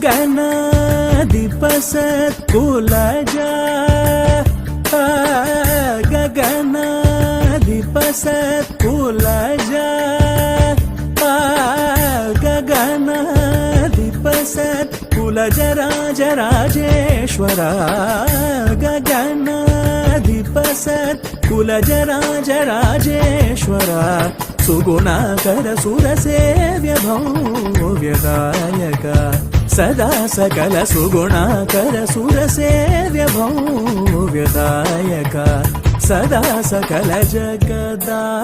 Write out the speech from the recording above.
गगनाधिपसत्कुलजा गगनाधिपसत्कुलजा गगनाधिपसत्कुलजा राजराजेश्वरा गगनाधिपसत्कुलजा राजराजेश्वरा सुगुणाकर सुरसेव्य भव्यदायक सदा सकल सुगुणाकर सुरसेव्य भव्यदायक सदा सकल जगदानन्दकारक